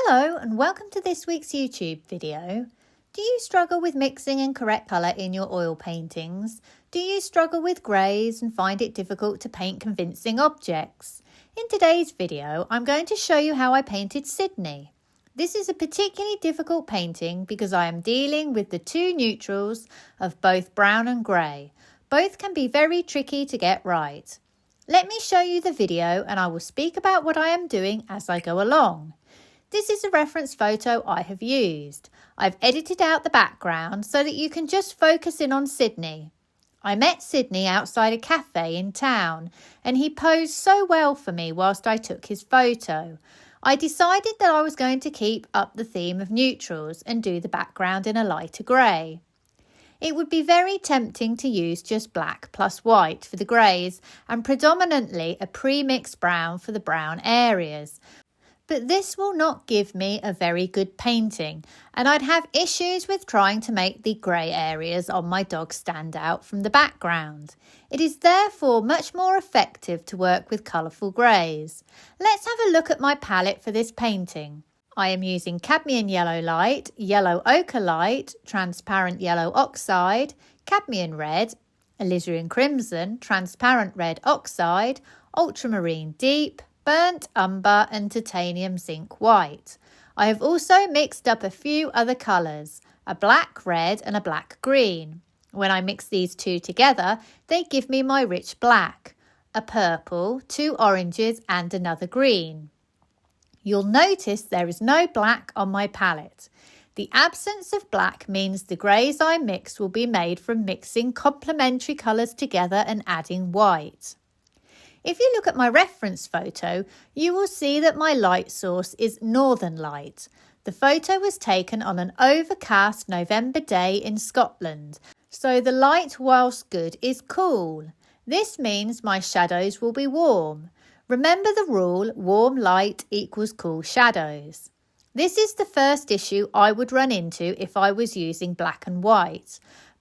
Hello and welcome to this week's YouTube video. Do you struggle with mixing and correct colour in your oil paintings? Do you struggle with greys and find it difficult to paint convincing objects? In today's video, I'm going to show you how I painted Sydney. This is a particularly difficult painting because I am dealing with the two neutrals of both brown and grey. Both can be very tricky to get right. Let me show you the video and I will speak about what I am doing as I go along. This is a reference photo I have used. I've edited out the background so that you can just focus in on Sydney. I met Sydney outside a cafe in town and he posed so well for me whilst I took his photo. I decided that I was going to keep up the theme of neutrals and do the background in a lighter grey. It would be very tempting to use just black plus white for the greys and predominantly a pre-mixed brown for the brown areas. But this will not give me a very good painting and I'd have issues with trying to make the grey areas on my dog stand out from the background. It is therefore much more effective to work with colourful greys. Let's have a look at my palette for this painting. I am using cadmium yellow light, yellow ochre light, transparent yellow oxide, cadmium red, alizarin crimson, transparent red oxide, ultramarine deep, burnt umber and titanium zinc white. I have also mixed up a few other colours, a black red and a black green. When I mix these two together, they give me my rich black, a purple, two oranges and another green. You'll notice there is no black on my palette. The absence of black means the greys I mix will be made from mixing complementary colours together and adding white. If you look at my reference photo, you will see that my light source is northern light. The photo was taken on an overcast November day in Scotland, so the light, whilst good, is cool. This means my shadows will be warm. Remember the rule, warm light equals cool shadows. This is the first issue I would run into if I was using black and white.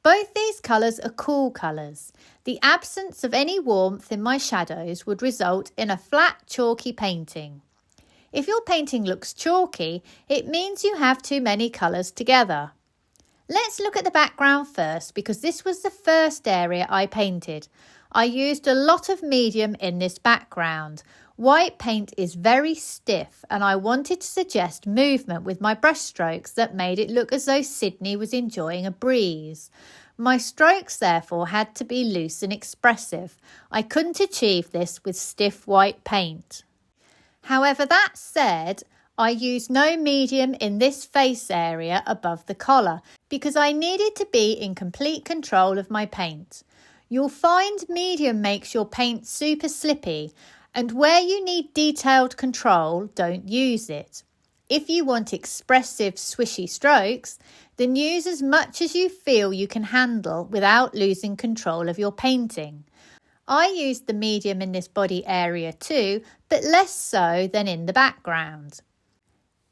Both these colours are cool colours. The absence of any warmth in my shadows would result in a flat, chalky painting. If your painting looks chalky, it means you have too many colours together. Let's look at the background first because this was the first area I painted. I used a lot of medium in this background. White paint is very stiff and I wanted to suggest movement with my brush strokes that made it look as though Sydney was enjoying a breeze. My strokes therefore had to be loose and expressive. I couldn't achieve this with stiff white paint. However, that said, I used no medium in this face area above the collar because I needed to be in complete control of my paint. You'll find medium makes your paint super slippy, and where you need detailed control, don't use it. If you want expressive, swishy strokes, then use as much as you feel you can handle without losing control of your painting. I used the medium in this body area too, but less so than in the background.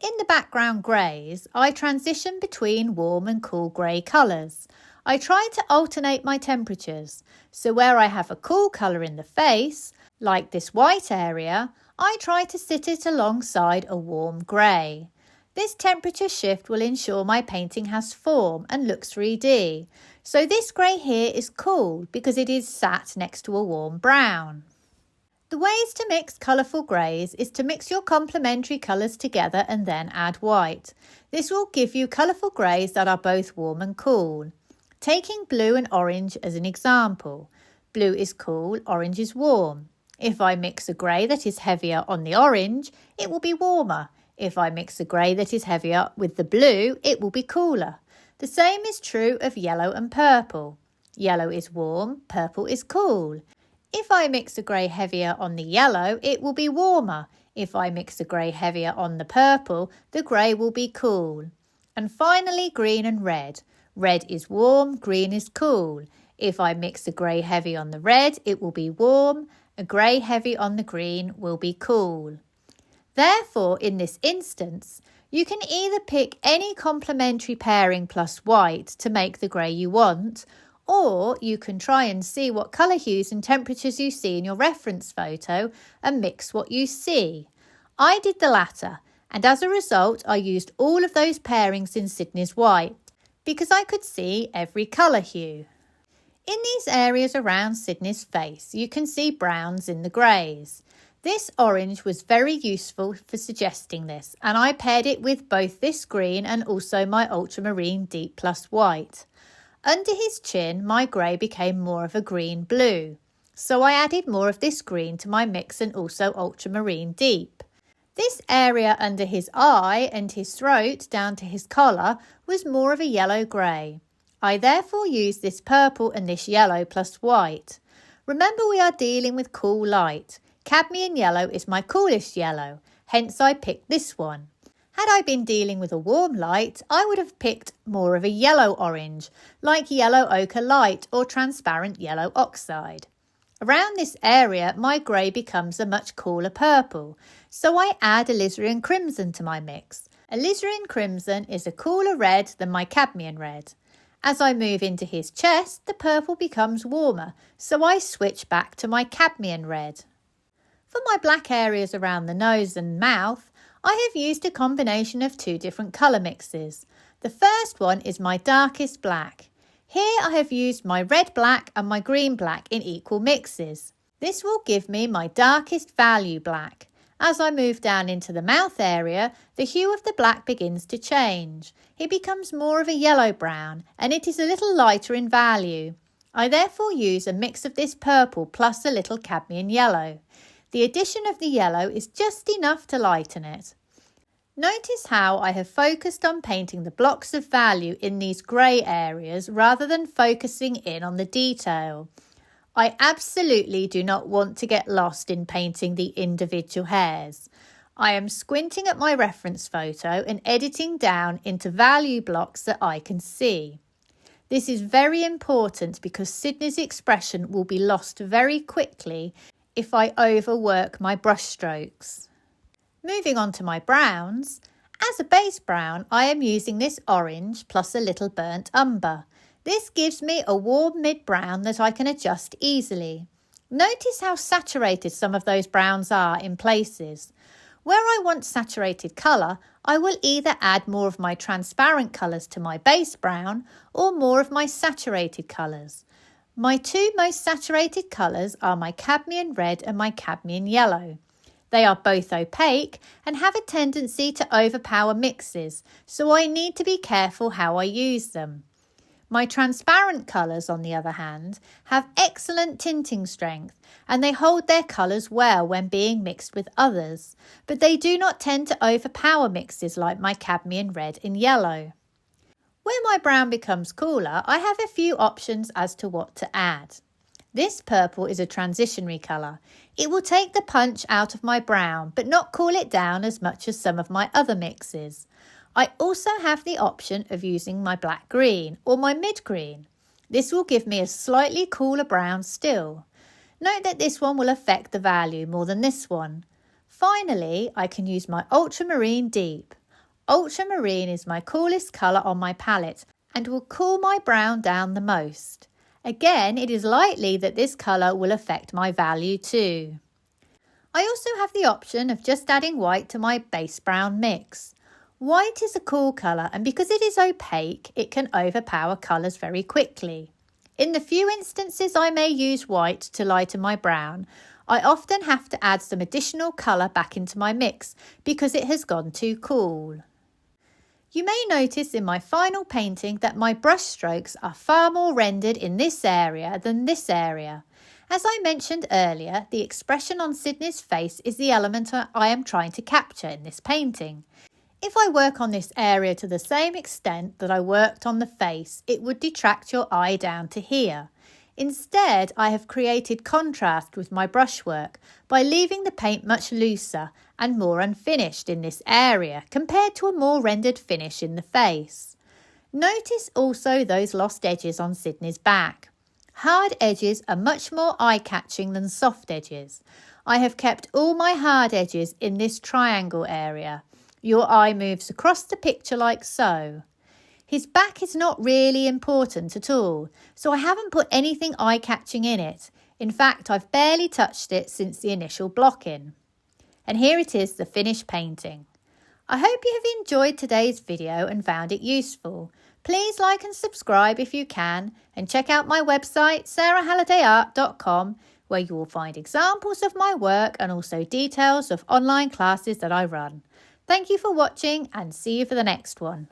In the background greys, I transition between warm and cool grey colours. I try to alternate my temperatures, so where I have a cool colour in the face, like this white area, I try to sit it alongside a warm grey. This temperature shift will ensure my painting has form and looks 3D. So this grey here is cool because it is sat next to a warm brown. The ways to mix colourful greys is to mix your complementary colours together and then add white. This will give you colourful greys that are both warm and cool. Taking blue and orange as an example. Blue is cool, orange is warm. If I mix a grey that is heavier on the orange, it will be warmer. If I mix a grey that is heavier with the blue, it will be cooler. The same is true of yellow and purple. Yellow is warm, purple is cool. If I mix a grey heavier on the yellow, it will be warmer. If I mix a grey heavier on the purple, the grey will be cool. And finally, green and red. Red is warm, green is cool. If I mix a grey heavy on the red, it will be warm. A grey heavy on the green will be cool. Therefore, in this instance, you can either pick any complementary pairing plus white to make the grey you want, or you can try and see what colour hues and temperatures you see in your reference photo and mix what you see. I did the latter and as a result I used all of those pairings in Sydney's white because I could see every colour hue. In these areas around Sydney's face you can see browns in the greys. This orange was very useful for suggesting this, and I paired it with both this green and also my ultramarine deep plus white. Under his chin my grey became more of a green blue, so I added more of this green to my mix and also ultramarine deep. This area under his eye and his throat down to his collar was more of a yellow grey. I therefore used this purple and this yellow plus white. Remember, we are dealing with cool light. Cadmium yellow is my coolest yellow, hence I picked this one. Had I been dealing with a warm light, I would have picked more of a yellow orange, like yellow ochre light or transparent yellow oxide. Around this area, my grey becomes a much cooler purple, so I add alizarin crimson to my mix. Alizarin crimson is a cooler red than my cadmium red. As I move into his chest, the purple becomes warmer, so I switch back to my cadmium red. For my black areas around the nose and mouth, I have used a combination of two different colour mixes. The first one is my darkest black. Here I have used my red black and my green black in equal mixes. This will give me my darkest value black. As I move down into the mouth area, the hue of the black begins to change. It becomes more of a yellow brown and it is a little lighter in value. I therefore use a mix of this purple plus a little cadmium yellow. The addition of the yellow is just enough to lighten it. Notice how I have focused on painting the blocks of value in these grey areas rather than focusing in on the detail. I absolutely do not want to get lost in painting the individual hairs. I am squinting at my reference photo and editing down into value blocks that I can see. This is very important because Sydney's expression will be lost very quickly if I overwork my brush strokes. Moving on to my browns, as a base brown I am using this orange plus a little burnt umber. This gives me a warm mid-brown that I can adjust easily. Notice how saturated some of those browns are in places. Where I want saturated colour, I will either add more of my transparent colours to my base brown or more of my saturated colours. My two most saturated colours are my cadmium red and my cadmium yellow. They are both opaque and have a tendency to overpower mixes, so I need to be careful how I use them. My transparent colours, on the other hand, have excellent tinting strength and they hold their colours well when being mixed with others, but they do not tend to overpower mixes like my cadmium red and yellow. Where my brown becomes cooler, I have a few options as to what to add. This purple is a transitionary colour. It will take the punch out of my brown but not cool it down as much as some of my other mixes. I also have the option of using my black green or my mid green. This will give me a slightly cooler brown still. Note that this one will affect the value more than this one. Finally, I can use my ultramarine deep. Ultramarine is my coolest colour on my palette and will cool my brown down the most. Again, it is likely that this colour will affect my value too. I also have the option of just adding white to my base brown mix. White is a cool colour and because it is opaque, it can overpower colours very quickly. In the few instances I may use white to lighten my brown, I often have to add some additional colour back into my mix because it has gone too cool. You may notice in my final painting that my brush strokes are far more rendered in this area than this area. As I mentioned earlier, the expression on Sydney's face is the element I am trying to capture in this painting. If I work on this area to the same extent that I worked on the face, it would detract your eye down to here. Instead, I have created contrast with my brushwork by leaving the paint much looser and more unfinished in this area compared to a more rendered finish in the face. Notice also those lost edges on Sydney's back. Hard edges are much more eye-catching than soft edges. I have kept all my hard edges in this triangle area. Your eye moves across the picture like so. His back is not really important at all, so I haven't put anything eye-catching in it. In fact, I've barely touched it since the initial blocking. And here it is, the finished painting. I hope you have enjoyed today's video and found it useful. Please like and subscribe if you can, and check out my website sarahhallidayart.com, where you will find examples of my work and also details of online classes that I run. Thank you for watching and see you for the next one.